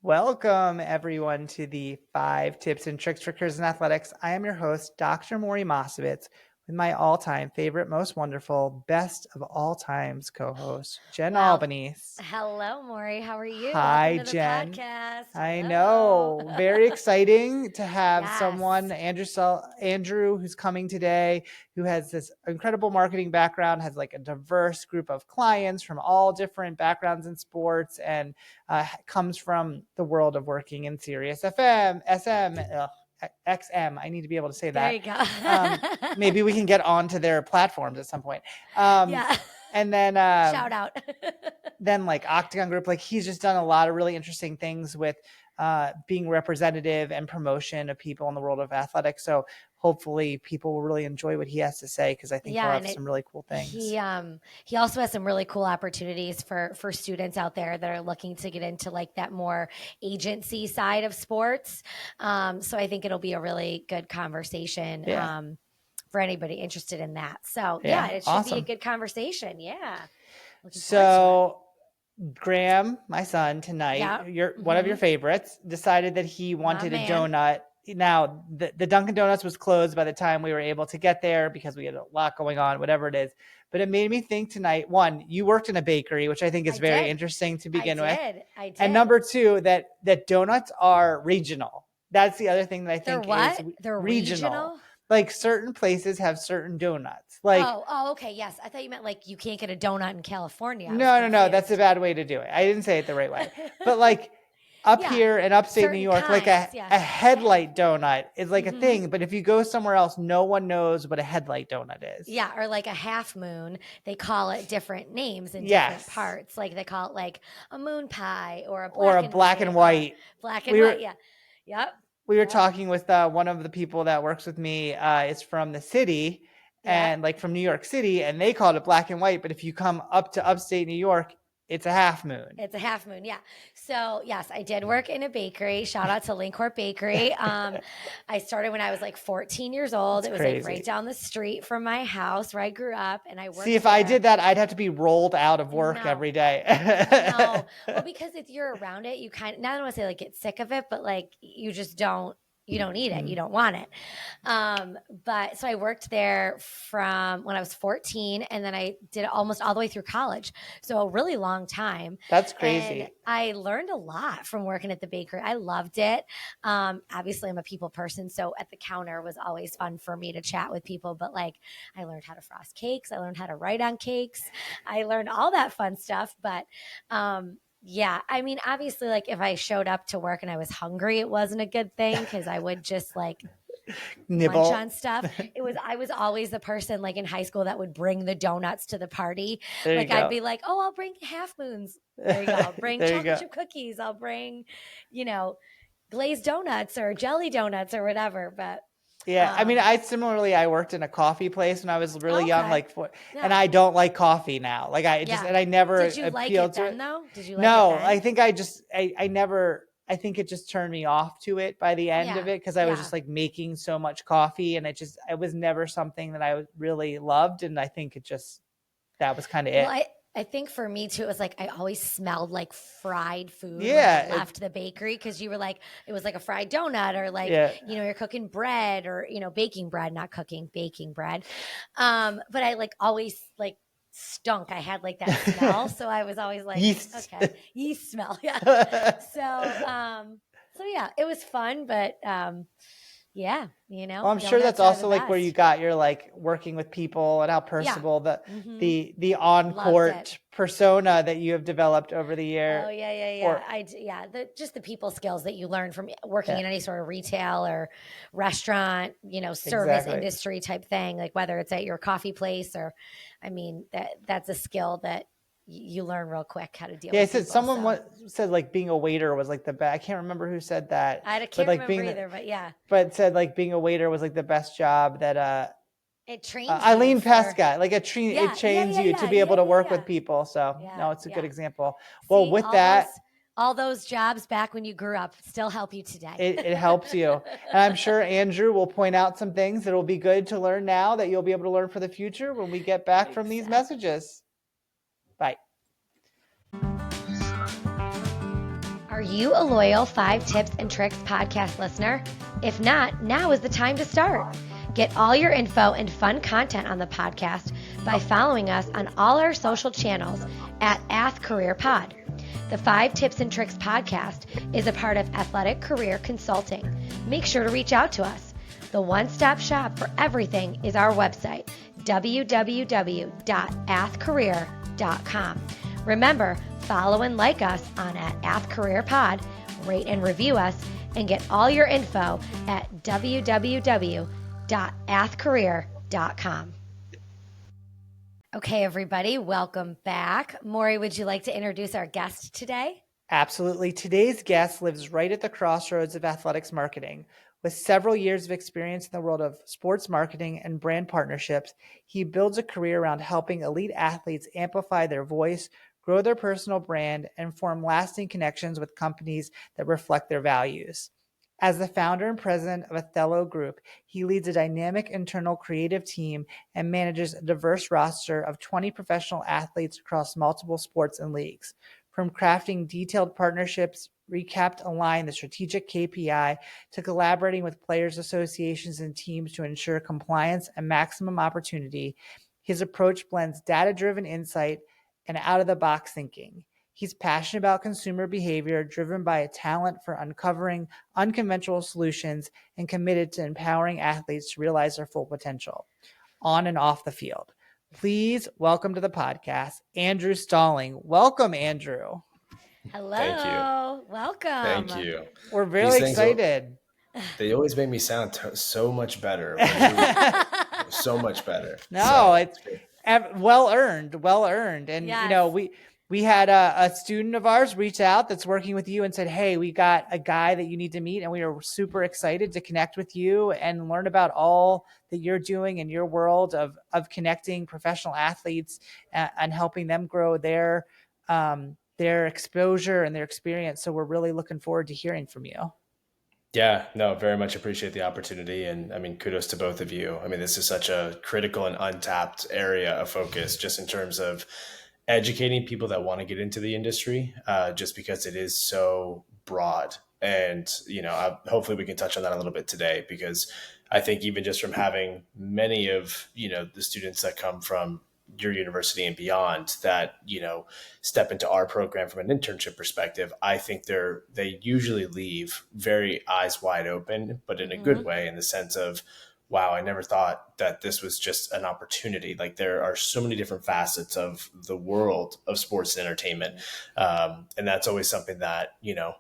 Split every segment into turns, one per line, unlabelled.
Welcome, everyone, to the 5 Tips and Tricks for Careers in Athletics. I am your host, Dr. Maury Mosovitz, with my all-time favorite, most wonderful, best of all times co-host, Jen
Wow.
Albanese.
Hello, Maury. How are you?
Hi,
Welcome to the
Jen.
podcast.
I
Hello.
know. Very exciting to have
Yes.
someone, Andrew, who's coming today, who has this incredible marketing background, has like a diverse group of clients from all different backgrounds in sports, and comes from the world of working in Sirius FM, XM. I need to be able to say that.
There you go.
Maybe we can get onto their platforms at some point.
Yeah.
And then
Shout out.
then like Octagon Group, like he's just done a lot of really interesting things with being representative and promotion of people in the world of athletics. So hopefully people will really enjoy what he has to say, because I think he'll have some really cool things.
He also has some really cool opportunities for students out there that are looking to get into like that more agency side of sports. So I think it'll be a really good conversation.
Yeah.
For anybody interested in that. So yeah, it should be a good conversation. Yeah.
So Graham, my son, tonight, one of your
Mm-hmm.
favorites, decided that he wanted a donut. Now, the Dunkin' Donuts was closed by the time we were able to get there because we had a lot going on, whatever it is. But it made me think tonight, one, you worked in a bakery, which I think is very interesting to begin with.
I did.
And number two, that donuts are regional. That's the other thing that I think is
They're
regional. Like certain places have certain donuts. Like
okay, yes. I thought you meant like you can't get a donut in California.
No. That's a bad way to do it. I didn't say it the right way. But like up here in upstate New York, like a headlight donut is like a thing. But if you go somewhere else, no one knows what a headlight donut is.
Yeah, or like a half moon. They call it different names in different parts. Like they call it like a moon pie or a black and white. Black and white, yeah. Yep.
We were talking with one of the people that works with me. Is from the city and like from New York City, and they called it black and white. But if you come up to upstate New York, it's a half moon.
It's a half moon, yeah. So yes, I did work in a bakery. Shout out to Lincourt Bakery. I started when I was like 14 years old. It was like right down the street from my house where I grew up, and I worked.
See, if I did that, I'd have to be rolled out of work every day.
No, well, because if you're around it, you kind of, not want to say like get sick of it, but like you just don't. You don't need it. You don't want it. But so I worked there from when I was 14, and then I did it almost all the way through college. So a really long time.
That's crazy.
And I learned a lot from working at the bakery. I loved it. Obviously I'm a people person. So at the counter was always fun for me to chat with people, but like I learned how to frost cakes. I learned how to write on cakes. I learned all that fun stuff, but, yeah, I mean, obviously, like if I showed up to work and I was hungry, it wasn't a good thing because I would just like nibble on stuff. I was always the person like in high school that would bring the donuts to the party. Like I'd be like, oh, I'll bring half moons. There you go. I'll bring chocolate chip cookies. I'll bring, glazed donuts or jelly donuts or whatever. But
yeah, I mean, I worked in a coffee place when I was really young, and I don't like coffee now. Like and I never
Did you like it then, though? Did you like
no,
it then?
I think I think it just turned me off to it by the end of it, because I was just like making so much coffee, and it was never something that I really loved. And I think that was kind of it.
Well, I think for me too, it was like I always smelled like fried food when I left the bakery, because you were like, it was like a fried donut or like, you're cooking bread or, baking bread, not cooking, baking bread. But I like always like stunk. I had like that smell. So I was always like, yeast smell. Yeah. So yeah, it was fun, but yeah,
Well, I'm sure that's also like where you got your like working with people and how personable the on-court persona that you have developed over the year.
Oh yeah. Just the people skills that you learn from working in any sort of retail or restaurant, service industry type thing, like whether it's at your coffee place or, I mean, that's a skill that you learn real quick how to deal with people.
Someone said like being a waiter was like the best. I can't remember who said that.
I can't remember either, but yeah.
But said like being a waiter was like the best job that
it trains
Eileen Pesca, like it trains you to be able to work with people. So no, it's a good example. Well, with that,
all those jobs back when you grew up still help you today.
It helps you. And I'm sure Andrew will point out some things that will be good to learn now that you'll be able to learn for the future when we get back from these messages. Bye.
All Are you a loyal 5 Tips and Tricks podcast listener? If not, now is the time to start. Get all your info and fun content on the podcast by following us on all our social channels at @AthCareerPod. The 5 Tips and Tricks podcast is a part of Athletic Career Consulting. Make sure to reach out to us. The one-stop shop for everything is our website, www.athcareer.com. Remember, follow and like us on @AthCareerPod, rate and review us, and get all your info at www.athcareer.com. Okay, everybody, welcome back. Maury, would you like to introduce our guest today?
Absolutely. Today's guest lives right at the crossroads of athletics marketing. With several years of experience in the world of sports marketing and brand partnerships, he builds a career around helping elite athletes amplify their voice, grow their personal brand, and form lasting connections with companies that reflect their values. As the founder and president of Athelo Group, he leads a dynamic internal creative team and manages a diverse roster of 20 professional athletes across multiple sports and leagues. From crafting detailed partnerships, recapped align the strategic KPI, to collaborating with players' associations and teams to ensure compliance and maximum opportunity, his approach blends data-driven insight and out-of-the-box thinking. He's passionate about consumer behavior, driven by a talent for uncovering unconventional solutions, and committed to empowering athletes to realize their full potential on and off the field. Please welcome to the podcast, Andrew Stalling. Welcome, Andrew.
Hello.
Thank you.
Welcome.
Thank you.
We're really excited.
They always make me sound so much better. So much better.
No, it's well earned. And,
Yes.
we had a student of ours reach out that's working with you and said, hey, we got a guy that you need to meet. And we are super excited to connect with you and learn about all that you're doing in your world of connecting professional athletes and helping them grow their exposure and their experience. So we're really looking forward to hearing from you.
Yeah, no, very much appreciate the opportunity. And I mean, kudos to both of you. I mean, this is such a critical and untapped area of focus just in terms of educating people that want to get into the industry, just because it is so broad. And, hopefully we can touch on that a little bit today, because I think even just from having many of, the students that come from your university and beyond that, step into our program from an internship perspective, I think they usually leave very eyes wide open, but in a good way, in the sense of, wow, I never thought that this was just an opportunity. Like, there are so many different facets of the world of sports and entertainment. And that's always something that,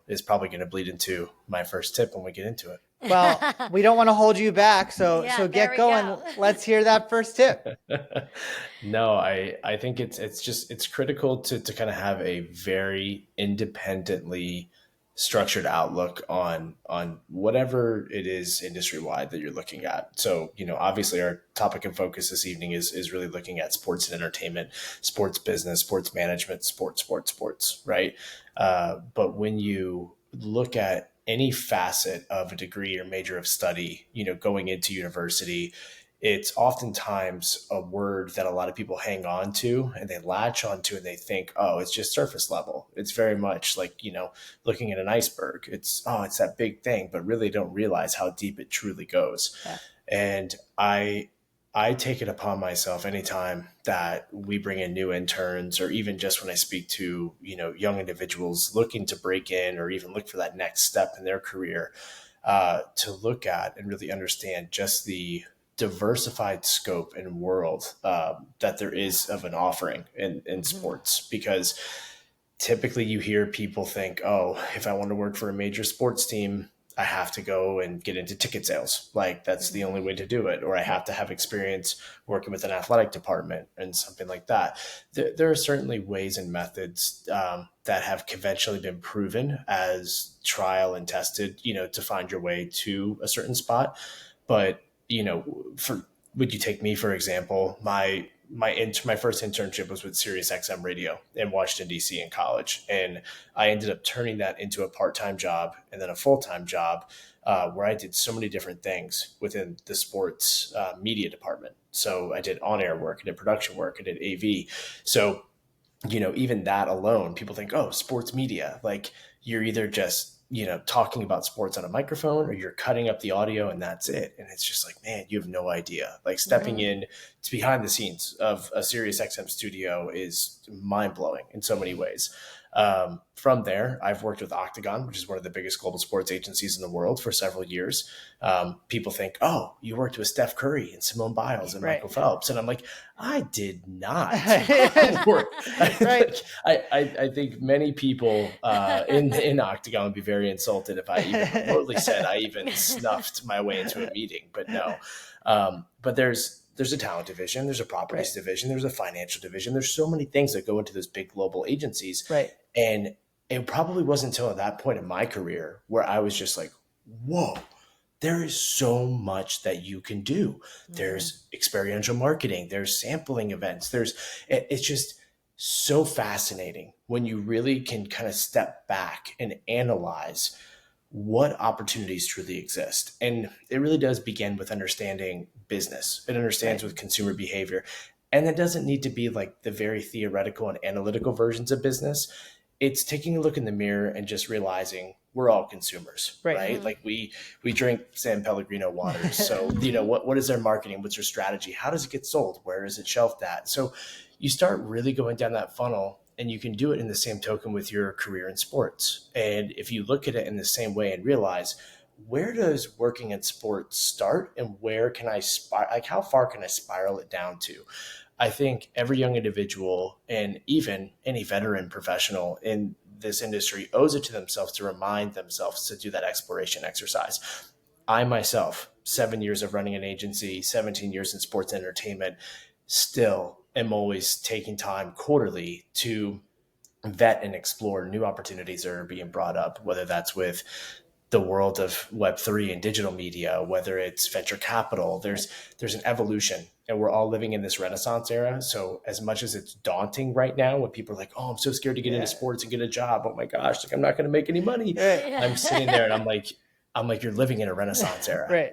is probably going to bleed into my first tip when we get into it.
Well, we don't want to hold you back. So get going.
Go.
Let's hear that first tip.
No, I think it's critical to kind of have a very independently structured outlook on whatever it is industry wide that you're looking at. So, obviously our topic and focus this evening is really looking at sports and entertainment, sports business, sports management, sports, right? But when you look at any facet of a degree or major of study, going into university, it's oftentimes a word that a lot of people hang on to and they latch onto, and they think, oh, it's just surface level. It's very much like, looking at an iceberg. It's that big thing, but really don't realize how deep it truly goes. Yeah. And I take it upon myself anytime that we bring in new interns, or even just when I speak to, young individuals looking to break in or even look for that next step in their career, to look at and really understand just the diversified scope and world that there is of an offering in sports. Because typically you hear people think, oh, if I want to work for a major sports team, I have to go and get into ticket sales. Like, that's the only way to do it. Or I have to have experience working with an athletic department and something like that. There are certainly ways and methods that have conventionally been proven as trial and tested, to find your way to a certain spot. But, would you take me, for example, my first internship was with SiriusXM Radio in Washington, D.C. in college. And I ended up turning that into a part-time job and then a full-time job, where I did so many different things within the sports media department. So I did on-air work, I did production work, I did AV. So even that alone, people think, oh, sports media, like you're either just, talking about sports on a microphone or you're cutting up the audio and that's it. And it's just like, man, you have no idea. Like stepping in to behind the scenes of a Sirius XM studio is mind blowing in so many ways. From there, I've worked with Octagon, which is one of the biggest global sports agencies in the world, for several years. People think, oh, you worked with Steph Curry and Simone Biles and Michael Phelps. And I'm like, I did not work. I think many people in Octagon would be very insulted if I even remotely said I even snuffed my way into a meeting. But no, but there's a talent division, there's a properties division, there's a financial division. There's so many things that go into those big global agencies.
Right.
And it probably wasn't until that point in my career where I was just like, whoa, there is so much that you can do. There's experiential marketing, there's sampling events, it's just so fascinating when you really can kind of step back and analyze what opportunities truly exist. And it really does begin with understanding business. It understands with consumer behavior. And it doesn't need to be like the very theoretical and analytical versions of business. It's taking a look in the mirror and just realizing we're all consumers, right? Like we drink San Pellegrino waters. So, what is their marketing? What's their strategy? How does it get sold? Where is it shelved at? So you start really going down that funnel, and you can do it in the same token with your career in sports. And if you look at it in the same way and realize, where does working in sports start and where can I how far can I spiral it down to? I think every young individual and even any veteran professional in this industry owes it to themselves to remind themselves to do that exploration exercise. I myself, 7 years of running an agency, 17 years in sports entertainment, still am always taking time quarterly to vet and explore new opportunities that are being brought up, whether that's with the world of Web3 and digital media, whether it's venture capital. There's an evolution, and we're all living in this Renaissance era. So as much as it's daunting right now when people are like, oh, I'm so scared to get into sports and get a job. Oh my gosh, like I'm not going to make any money. I'm sitting there and I'm like, you're living in a Renaissance era.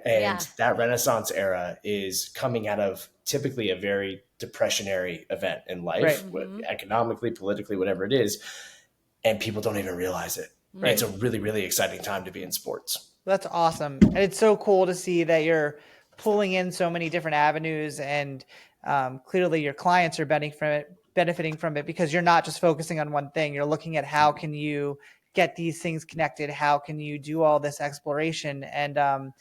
That Renaissance era is coming out of typically a very depressionary event in life, economically, politically, whatever it is. And people don't even realize it. It's a really, really exciting time to be in sports.
That's awesome. And it's so cool to see that you're pulling in so many different avenues, and clearly your clients are benefiting from it because you're not just focusing on one thing. You're looking at how can you get these things connected? How can you do all this exploration? And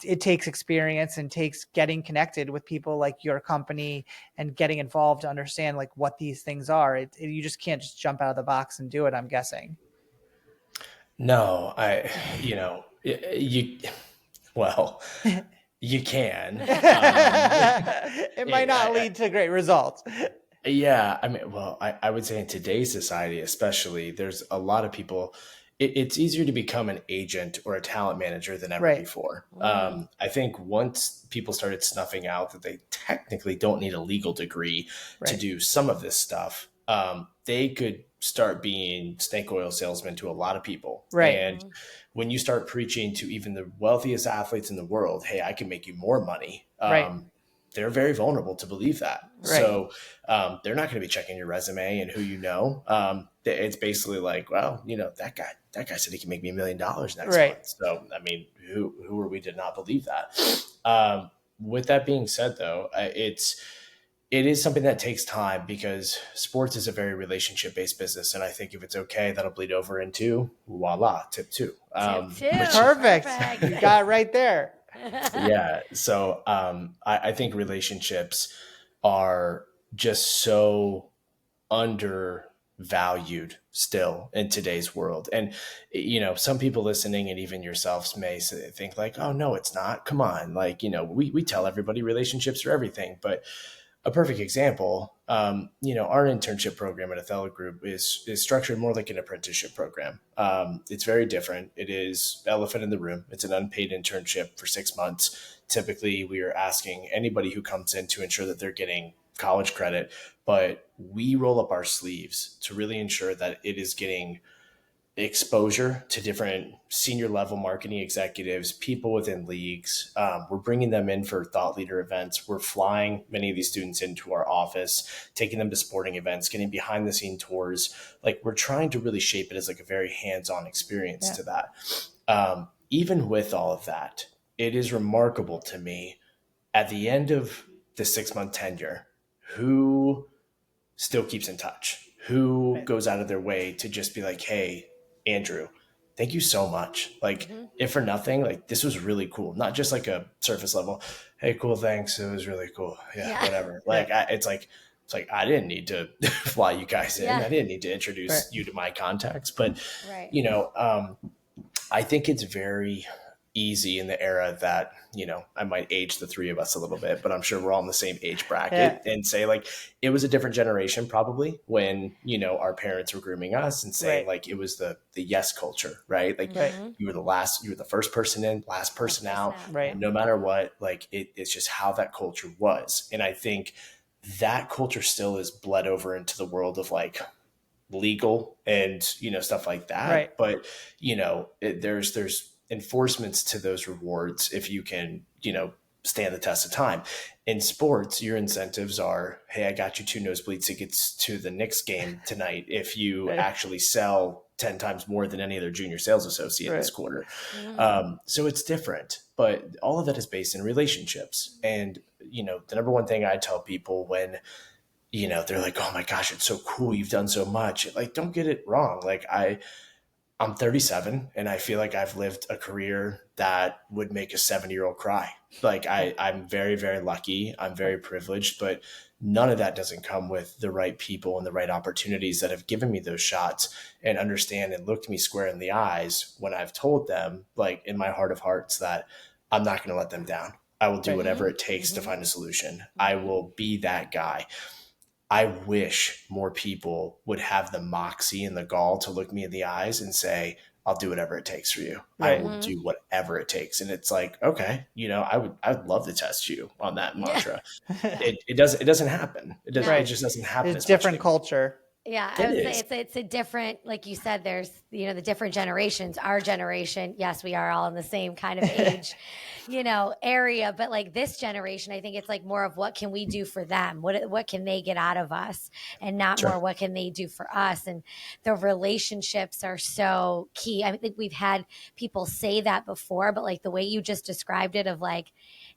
it takes experience and takes getting connected with people like your company and getting involved to understand like what these things are. You just can't just jump out of the box and do it, I'm guessing.
No, you can.
It might not lead to great results.
Yeah. I mean, well, I would say in today's society, especially, there's a lot of people, it's easier to become an agent or a talent manager than ever before. I think once people started snuffing out that they technically don't need a legal degree to do some of this stuff, they could start being snake oil salesmen to a lot of people. And when you start preaching to even the wealthiest athletes in the world, hey, I can make you more money. They're very vulnerable to believe that. So they're not going to be checking your resume and who you know. It's basically like, well, that guy said he can make me $1 million next month. So, I mean, who are we to not believe that? With that being said, though, it is something that takes time because sports is a very relationship-based business. And I think if it's okay, that'll bleed over into voila, tip two.
Perfect. You got it right there.
Yeah. So I think relationships are just so undervalued still in today's world. And, some people listening and even yourselves may think like, oh, no, it's not. Come on. Like, we tell everybody relationships are everything. But a perfect example, our internship program at Athelo Group is structured more like an apprenticeship program. It's very different. It is elephant in the room. It's an unpaid internship for 6 months. Typically, we are asking anybody who comes in to ensure that they're getting college credit, but we roll up our sleeves to really ensure that it is getting exposure to different senior level marketing executives, people within leagues. We're bringing them in for thought leader events. We're flying many of these students into our office, taking them to sporting events, getting behind the scene tours. Like, we're trying to really shape it as like a very hands-on experience to that. Even with all of that, it is remarkable to me at the end of the 6-month tenure, who still keeps in touch, who goes out of their way to just be like, hey, Andrew, thank you so much. Like, if for nothing, like, this was really cool. Not just like a surface level, hey, cool, thanks. It was really cool. Yeah. Whatever. Like, it's like, I didn't need to fly you guys in. I didn't need to introduce you to my contacts. But, I think it's very easy in the era that, I might age the three of us a little bit, but I'm sure we're all in the same age bracket and say, like, it was a different generation probably when, our parents were grooming us and saying like, it was the yes culture, right? Like you were the first person in, last person out, no matter what. Like, it's just how that culture was. And I think that culture still is bled over into the world of like legal and, stuff like that. But, there's enforcements to those rewards if you can, stand the test of time. In sports, your incentives are, hey, I got you 2 nosebleed tickets to the Knicks game tonight if you actually sell 10 times more than any other junior sales associate this quarter. So it's different, but all of that is based in relationships. And, the number one thing I tell people when, they're like, oh my gosh, it's so cool, you've done so much. Like, don't get it wrong. Like, I'm 37 and I feel like I've lived a career that would make a 70-year-old cry. Like, I'm very, very lucky. I'm very privileged, but none of that doesn't come with the right people and the right opportunities that have given me those shots and understand and looked me square in the eyes when I've told them, like, in my heart of hearts, that I'm not going to let them down. I will do whatever it takes to find a solution. I will be that guy. I wish more people would have the moxie and the gall to look me in the eyes and say, I'll do whatever it takes for you. I will do whatever it takes. And it's like, okay, I would love to test you on that mantra. It doesn't happen. It just doesn't happen.
It's different culture.
Yeah, I would say it's a different, like you said, there's, the different generations. Our generation, yes, we are all in the same kind of age, area. But like this generation, I think it's like more of what can we do for them? What can they get out of us? And not more what can they do for us? And the relationships are so key. I think we've had people say that before, but like the way you just described it of like,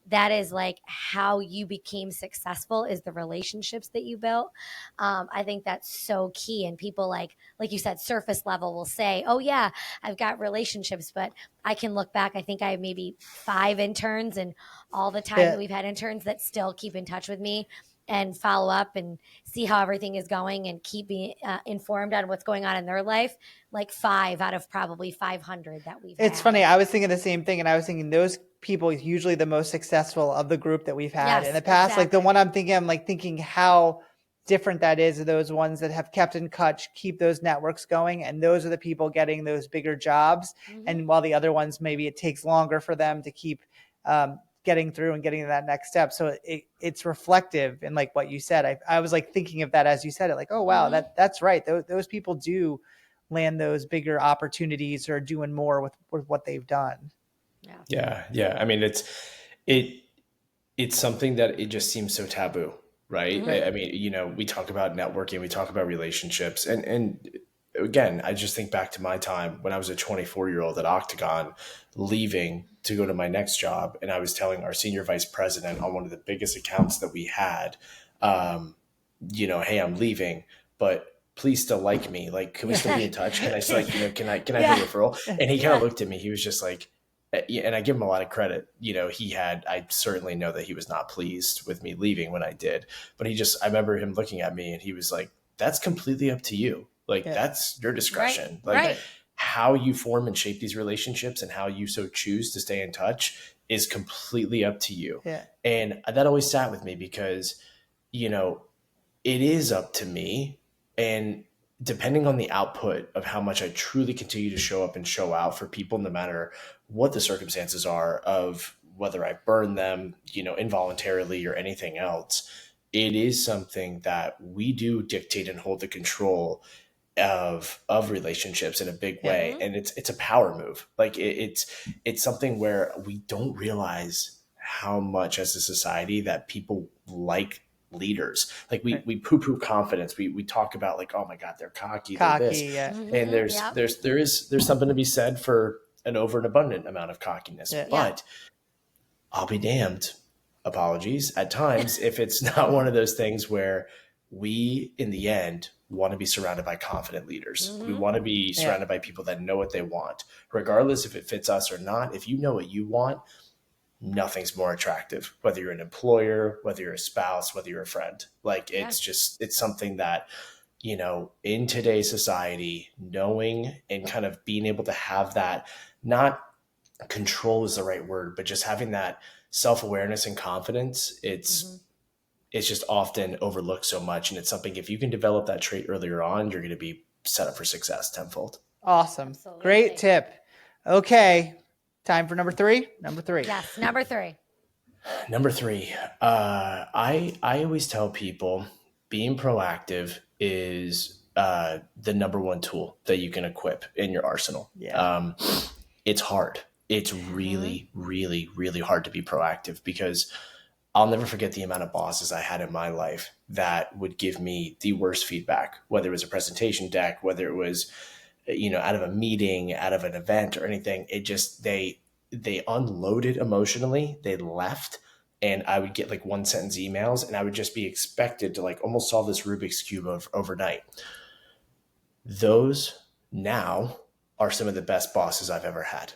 that is like how you became successful is the relationships that you built. I think that's so key. And people like you said, surface level will say, oh yeah, I've got relationships, but I can look back. I think I have maybe 5 interns, and all the time that we've had interns that still keep in touch with me and follow up and see how everything is going and keep me informed on what's going on in their life. Like 5 out of probably 500 that we've had.
It's funny. I was thinking the same thing, and I was thinking those people usually the most successful of the group that we've had in the past. Exactly. Like the one I'm thinking how different that is of those ones that have kept in touch, keep those networks going. And those are the people getting those bigger jobs. And while the other ones, maybe it takes longer for them to keep getting through and getting to that next step. So it's reflective in like what you said. I was like thinking of that as you said it, like, oh, wow, that's right. Those people do land those bigger opportunities or doing more with what they've done.
Yeah. I mean, it's something that it just seems so taboo, right? I mean, we talk about networking, we talk about relationships, and again, I just think back to my time when I was a 24-year-old at Octagon, leaving to go to my next job, and I was telling our senior vice president on one of the biggest accounts that we had, hey, I'm leaving, but please still like me. Like, can we still be in touch? Can I still, can I do a referral? And he kind of looked at me. He was just like, and I give him a lot of credit. I certainly know that he was not pleased with me leaving when I did, but I remember him looking at me and he was like, that's completely up to you. Like, that's your discretion. How you form and shape these relationships and how you so choose to stay in touch is completely up to you. And that always sat with me because, it is up to me. And depending on the output of how much I truly continue to show up and show out for people, no matter what the circumstances are of whether I burn them, involuntarily or anything else, it is something that we do dictate and hold the control of relationships in a big way. And it's a power move. Like it's something where we don't realize how much as a society that people like leaders. Like we poo-poo confidence. We talk about like, oh my God, they're cocky, they're this.
Yeah.
And there's something to be said for an over and abundant amount of cockiness. But I'll be damned, apologies, at times if it's not one of those things where we, in the end, want to be surrounded by confident leaders. We want to be surrounded by people that know what they want, regardless if it fits us or not. If you know what you want, nothing's more attractive, whether you're an employer, whether you're a spouse, whether you're a friend. Like it's something that, in today's society, knowing and kind of being able to have that, not control is the right word, but just having that self-awareness and confidence, it's just often overlooked so much. And it's something, if you can develop that trait earlier on, you're going to be set up for success tenfold.
Awesome. Absolutely. Great tip. Okay. Time for number three.
Yes. Number three.
I always tell people being proactive is the number one tool that you can equip in your arsenal. It's hard. It's really, really, really hard to be proactive, because I'll never forget the amount of bosses I had in my life that would give me the worst feedback, whether it was a presentation deck, whether it was, out of a meeting, out of an event or anything. It just, they unloaded emotionally, they left, and I would get like 1-sentence emails, and I would just be expected to like almost solve this Rubik's Cube overnight. Those now are some of the best bosses I've ever had,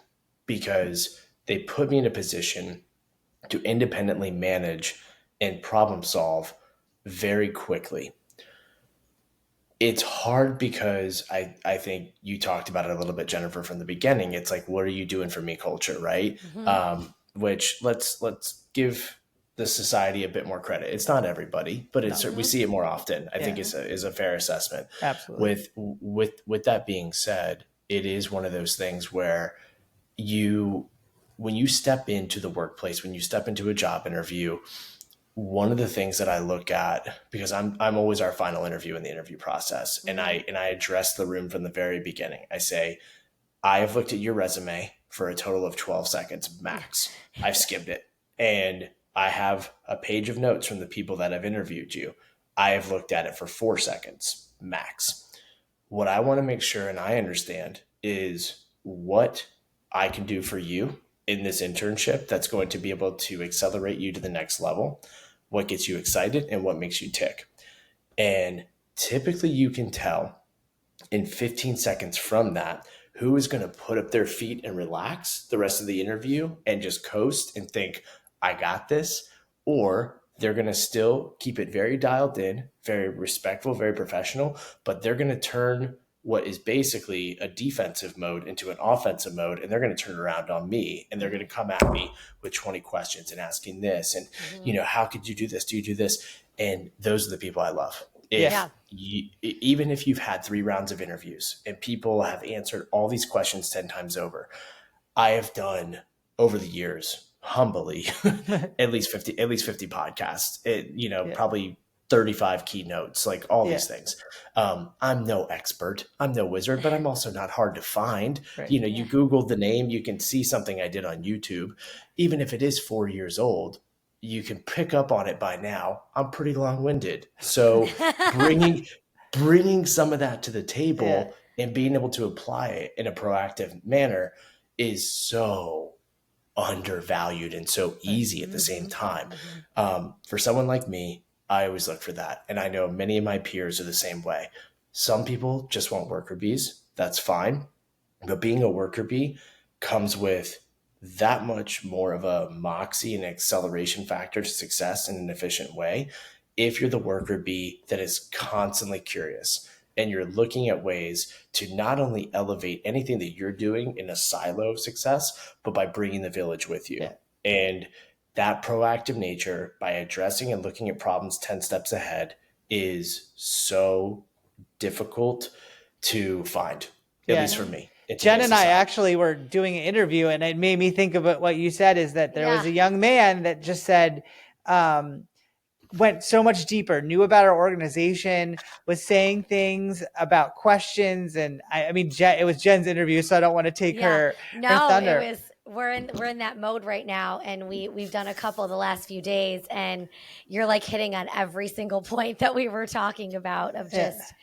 because they put me in a position to independently manage and problem solve very quickly. It's hard because I think you talked about it a little bit, Jennifer, from the beginning. It's like, what are you doing for me culture, right? Which let's give the society a bit more credit. It's not everybody, but we see it more often. I think is a fair assessment.
Absolutely.
With that being said, it is one of those things where when you step into the workplace, when you step into a job interview, one of the things that I look at, because I'm always our final interview in the interview process, and I address the room from the very beginning. I say, I have looked at your resume for a total of 12 seconds max. I've skimmed it, and I have a page of notes from the people that have interviewed you. I have looked at it for 4 seconds max. What I want to make sure and I understand is what I can do for you in this internship that's going to be able to accelerate you to the next level, what gets you excited and what makes you tick. And typically you can tell in 15 seconds from that who is going to put up their feet and relax the rest of the interview and just coast and think, I got this, or they're going to still keep it very dialed in, very respectful, very professional, but they're going to turn what is basically a defensive mode into an offensive mode, and they're going to turn around on me, and they're going to come at me with 20 questions and asking this, and how could you do this? Do you do this? And those are the people I love. Even if you've had 3 rounds of interviews and people have answered all these questions 10 times over, I have done over the years, humbly, at least 50 podcasts, probably 35 keynotes, like all these things. I'm no expert, I'm no wizard, but I'm also not hard to find. Right. You Google the name, you can see something I did on YouTube. Even if it is 4 years old, you can pick up on it by now. I'm pretty long-winded. So bringing some of that to the table and being able to apply it in a proactive manner is so undervalued and so easy at the same time. For someone like me, I always look for that. And I know many of my peers are the same way. Some people just want worker bees. That's fine. But being a worker bee comes with that much more of a moxie and acceleration factor to success in an efficient way. If you're the worker bee that is constantly curious and you're looking at ways to not only elevate anything that you're doing in a silo of success, but by bringing the village with you. Yeah. And that proactive nature, by addressing and looking at problems 10 steps ahead, is so difficult to find, at least for me.
Jen and I actually were doing an interview, and it made me think about what you said, is that there was a young man that just said, went so much deeper, knew about our organization, was saying things about questions. And I mean, it was Jen's interview, so I don't want to take her thunder.
We're in that mode right now, and we've done a couple the last few days, and you're like hitting on every single point that we were talking about of just,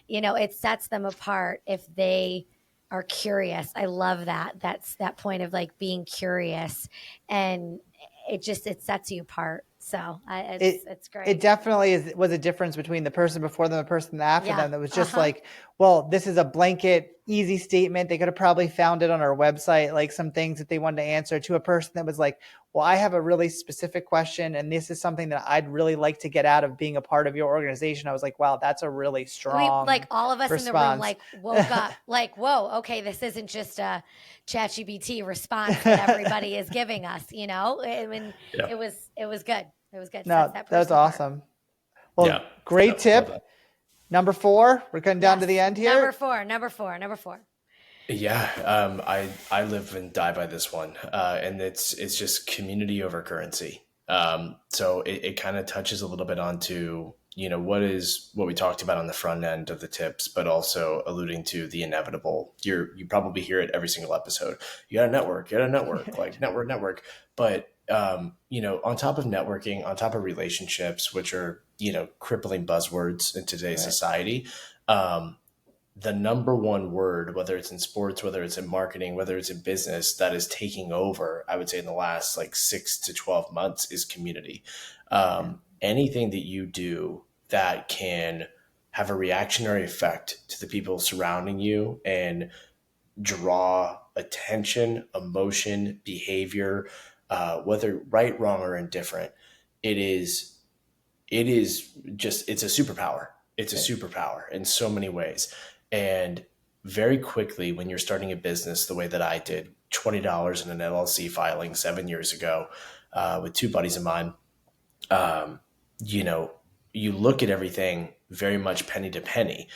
it sets them apart if they are curious. I love that. That's that point of like being curious, and it sets you apart. So it's great.
It definitely was a difference between the person before them, the person after them. That was just like, well, this is a blanket, easy statement. They could have probably found it on our website, like some things that they wanted to answer, to a person that was like, well, I have a really specific question, and this is something that I'd really like to get out of being a part of your organization. I was like, wow, that's a really strong
like all of us
response.
in the room like woke up like, whoa, okay, this isn't just a ChatGPT response that everybody is giving us, I mean, it was good. It was good.
No, that was awesome. Well, great tip. Number 4, we're getting down to the end here.
Number four.
Yeah, I live and die by this one, and it's just community over currency. So it kind of touches a little bit onto what we talked about on the front end of the tips, but also alluding to the inevitable. You probably hear it every single episode. You got to network, like network. But on top of networking, on top of relationships, which are crippling buzzwords in today's society. The number one word, whether it's in sports, whether it's in marketing, whether it's in business, that is taking over, I would say in the last like 6 to 12 months, is community. Anything that you do that can have a reactionary effect to the people surrounding you and draw attention, emotion, behavior, whether right, wrong, or indifferent, it's a superpower. It's a superpower in so many ways. And very quickly, when you're starting a business the way that I did, $20 in an LLC filing 7 years ago, with 2 buddies of mine, you look at everything very much penny to penny.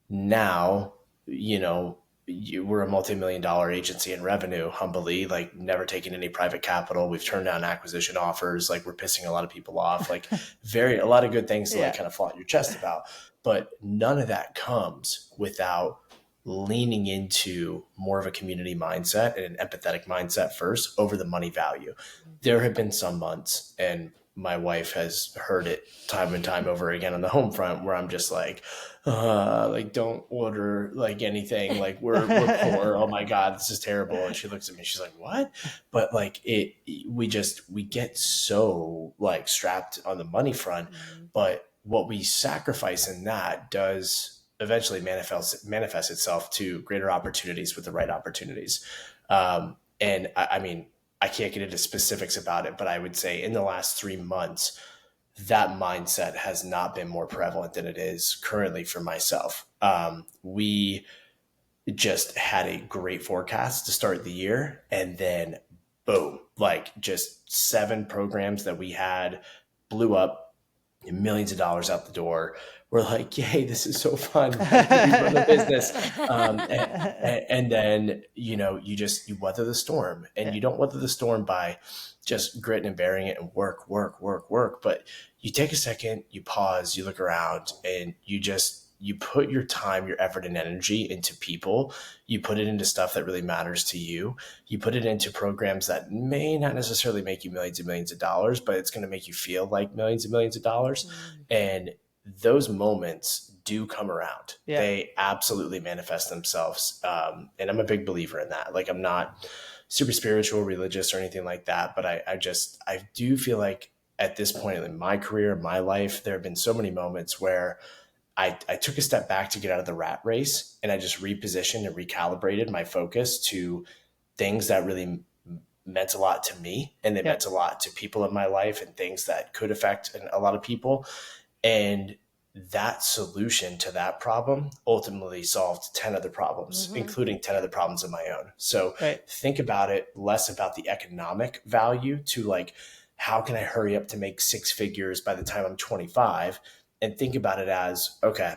Now, we're a multi-million-dollar agency in revenue, humbly, like never taken any private capital. We've turned down acquisition offers. Like we're pissing a lot of people off, like a lot of good things to like kind of flaunt your chest about. But none of that comes without leaning into more of a community mindset and an empathetic mindset first over the money value. There have been some months, and my wife has heard it time and time over again on the home front, where I'm just like don't order like anything, like we're poor. Oh my God, this is terrible. And she looks at me, she's like, what? But like we get so like strapped on the money front, but what we sacrifice in that does eventually manifest itself to greater opportunities with the right opportunities. And I mean, I can't get into specifics about it, but I would say in the last 3 months, that mindset has not been more prevalent than it is currently for myself. We just had a great forecast to start the year, and then boom, like just 7 programs that we had blew up, millions of dollars out the door. We're like, yay, this is so fun. We run a business. And then, you weather the storm, and you don't weather the storm by just gritting and bearing it and work. But you take a second, you pause, you look around, and you put your time, your effort, and energy into people. You put it into stuff that really matters to you. You put it into programs that may not necessarily make you millions and millions of dollars, but it's going to make you feel like millions and millions of dollars. And those moments do come around. They absolutely manifest themselves. And I'm a big believer in that. Like, I'm not super spiritual, religious, or anything like that, but I do feel like at this point in my career, my life, there have been so many moments where I took a step back to get out of the rat race, and I just repositioned and recalibrated my focus to things that really meant a lot to me, and it meant a lot to people in my life, and things that could affect a lot of people. And that solution to that problem ultimately solved 10 other problems, including 10 other problems of my own. So think about it less about the economic value to like, how can I hurry up to make 6 figures by the time I'm 25? And think about it as, okay,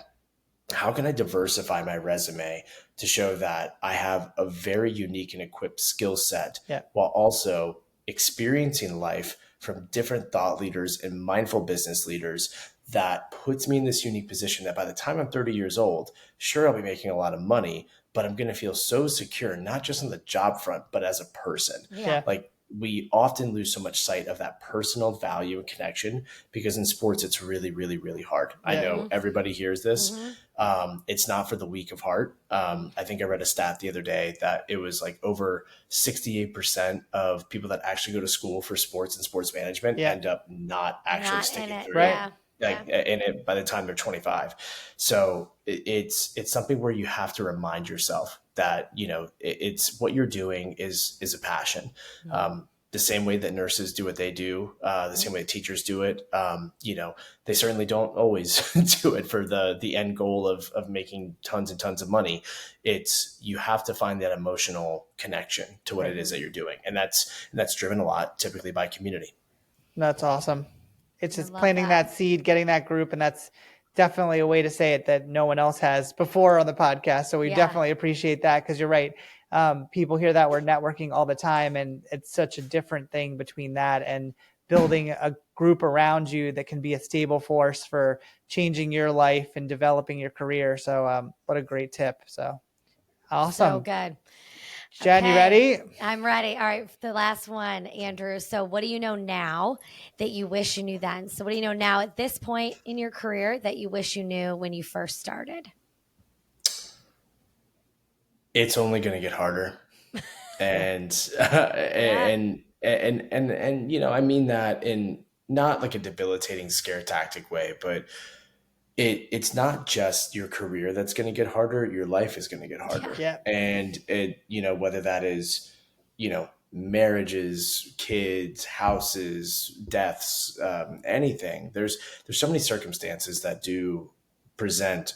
how can I diversify my resume to show that I have a very unique and equipped skill set while also experiencing life from different thought leaders and mindful business leaders that puts me in this unique position that by the time I'm 30 years old, sure, I'll be making a lot of money, but I'm going to feel so secure, not just on the job front, but as a person.
Yeah.
Like, we often lose so much sight of that personal value and connection because in sports, it's really, really, really hard. I know everybody hears this. It's not for the weak of heart. I think I read a stat the other day that it was like over 68% of people that actually go to school for sports and sports management end up not actually
Not
sticking
in it.
through
Yeah.
like in it by the time they're 25. So it's something where you have to remind yourself that, you know, it's what you're doing is a passion. The same way that nurses do what they do, the same way teachers do it. You know, they certainly don't always do it for the end goal of making tons and tons of money. It's, you have to find that emotional connection to what it is that you're doing. And that's driven a lot typically by community.
That's awesome. It's just
love
planting that seed, getting that group. And that's definitely a way to say it that no one else has before on the podcast. So we definitely appreciate that, because you're right. People hear that word networking all the time, and it's such a different thing between that and building a group around you that can be a stable force for changing your life and developing your career. So what a great tip. So awesome.
So good.
Jen, you ready?
I'm ready. All right. The last one, Andrew. So what do you know now that you wish you knew then? So what do you know now at this point in your career that you wish you knew when you first started?
It's only going to get harder. And, and, you know, I mean that in not like a debilitating scare tactic way, but it's not just your career that's going to get harder. Your life is going to get harder.
Yeah.
And it, you know, whether that is, you know, marriages, kids, houses, deaths, anything, there's so many circumstances that do present,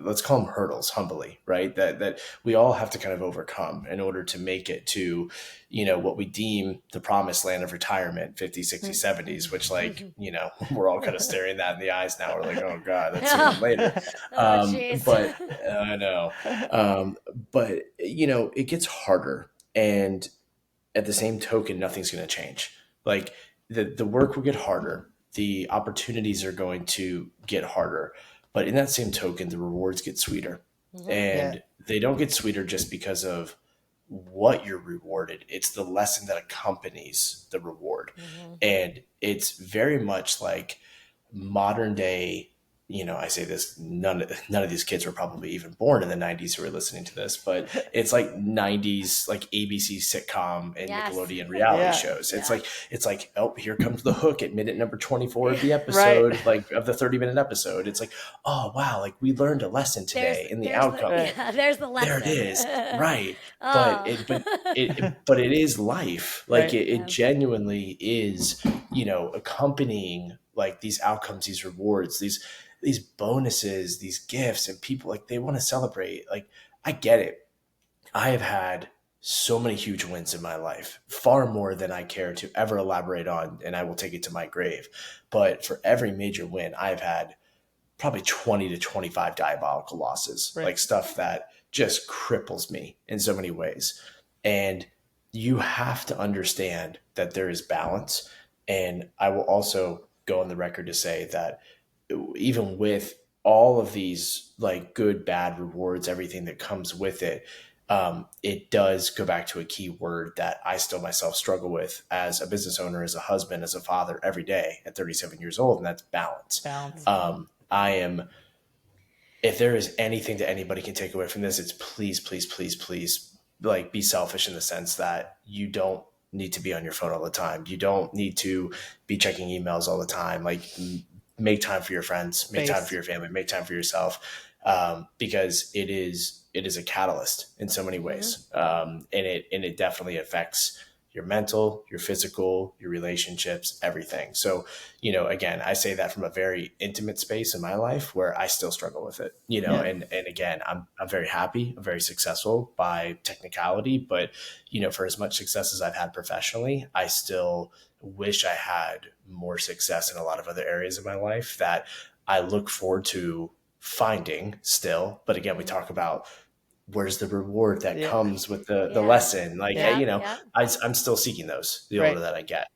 let's call them hurdles, humbly, right? That we all have to kind of overcome in order to make it to, you know, what we deem the promised land of retirement, 50s, 60s, 70s, which, like, you know, we're all kind of staring that in the eyes now. We're like, oh God, that's sooner than later. But I know. But, you know, it gets harder. And at the same token, nothing's going to change. Like, the work will get harder. The opportunities are going to get harder. But in that same token, the rewards get sweeter. And they don't get sweeter just because of what you're rewarded. It's the lesson that accompanies the reward. And it's very much like modern day, you know, I say this, none of these kids were probably even born in the 90s who are listening to this, but it's like 90s, like ABC sitcom and Nickelodeon reality shows. It's like, oh, here comes the hook at minute number 24 of the episode, like of the 30-minute episode. It's like, oh, wow, like we learned a lesson today in the outcome.
There's the lesson.
There it is. Right. But it is life. Like it genuinely is, you know, accompanying like these outcomes, these rewards, these bonuses, these gifts, and people, like, they want to celebrate. Like, I get it. I have had so many huge wins in my life, far more than I care to ever elaborate on, and I will take it to my grave. But for every major win, I've had probably 20 to 25 diabolical losses, like stuff that just cripples me in so many ways. And you have to understand that there is balance. And I will also go on the record to say that even with all of these like good, bad rewards, everything that comes with it, it does go back to a key word that I still myself struggle with as a business owner, as a husband, as a father every day at 37 years old. And that's balance. If there is anything that anybody can take away from this, it's please, please, please, please, like, be selfish in the sense that you don't need to be on your phone all the time. You don't need to be checking emails all the time. Like, make time for your friends, make time for your family, make time for yourself, because it is a catalyst in so many ways, and it definitely affects your mental, your physical, your relationships, everything. So, you know, again, I say that from a very intimate space in my life where I still struggle with it, you know, and again, I'm very happy, I'm very successful by technicality, but, you know, for as much success as I've had professionally, I still wish I had more success in a lot of other areas of my life that I look forward to finding still. But again, we talk about where's the reward that
Yeah.
comes with the
Yeah.
lesson? Like,
Yeah.
you know,
Yeah.
I'm still seeking those the
Right.
older that I get.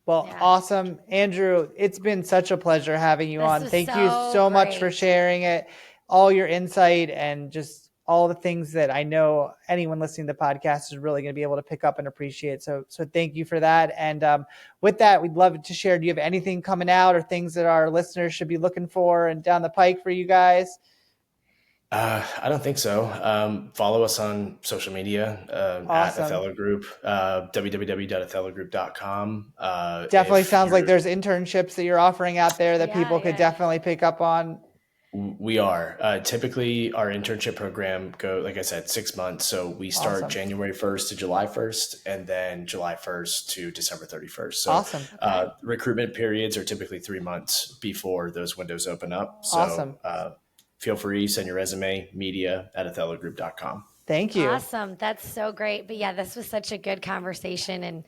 Well,
Yeah.
awesome. Andrew, it's been such a pleasure having you
This
on.
was
Thank you
so
so much for
great.
sharing it, all your insight, and just all the things that I know anyone listening to the podcast is really going to be able to pick up and appreciate. So thank you for that. And with that, we'd love to share. Do you have anything coming out or things that our listeners should be looking for and down the pike for you guys?
I don't think so. Follow us on social media at
Awesome.
Athelo Group, www.athelogroup.com.
Definitely sounds like there's internships that you're offering out there that people could definitely pick up on.
We are. Typically, our internship program like I said, 6 months. So we start
Awesome.
January 1st to July 1st, and then July 1st to December 31st. So
Awesome.
Recruitment periods are typically 3 months before those windows open up. So
Awesome.
Feel free, send your resume, media@athelogroup.com.
Thank you.
Awesome. That's so great. But yeah, this was such a good conversation, and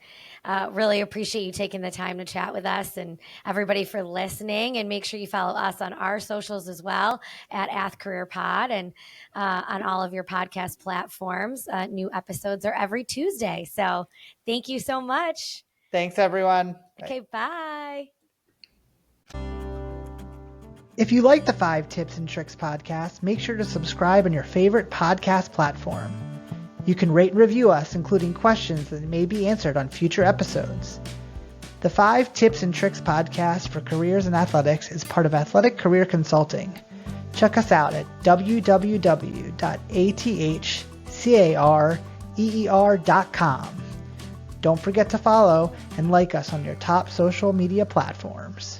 really appreciate you taking the time to chat with us, and everybody for listening. And make sure you follow us on our socials as well at Ath Career Pod, and on all of your podcast platforms. New episodes are every Tuesday. So thank you so much.
Thanks, everyone.
Okay, bye.
If you like the 5 Tips and Tricks podcast, make sure to subscribe on your favorite podcast platform. You can rate and review us, including questions that may be answered on future episodes. The 5 Tips and Tricks podcast for careers in athletics is part of Athletic Career Consulting. Check us out at www.athcareer.com. Don't forget to follow and like us on your top social media platforms.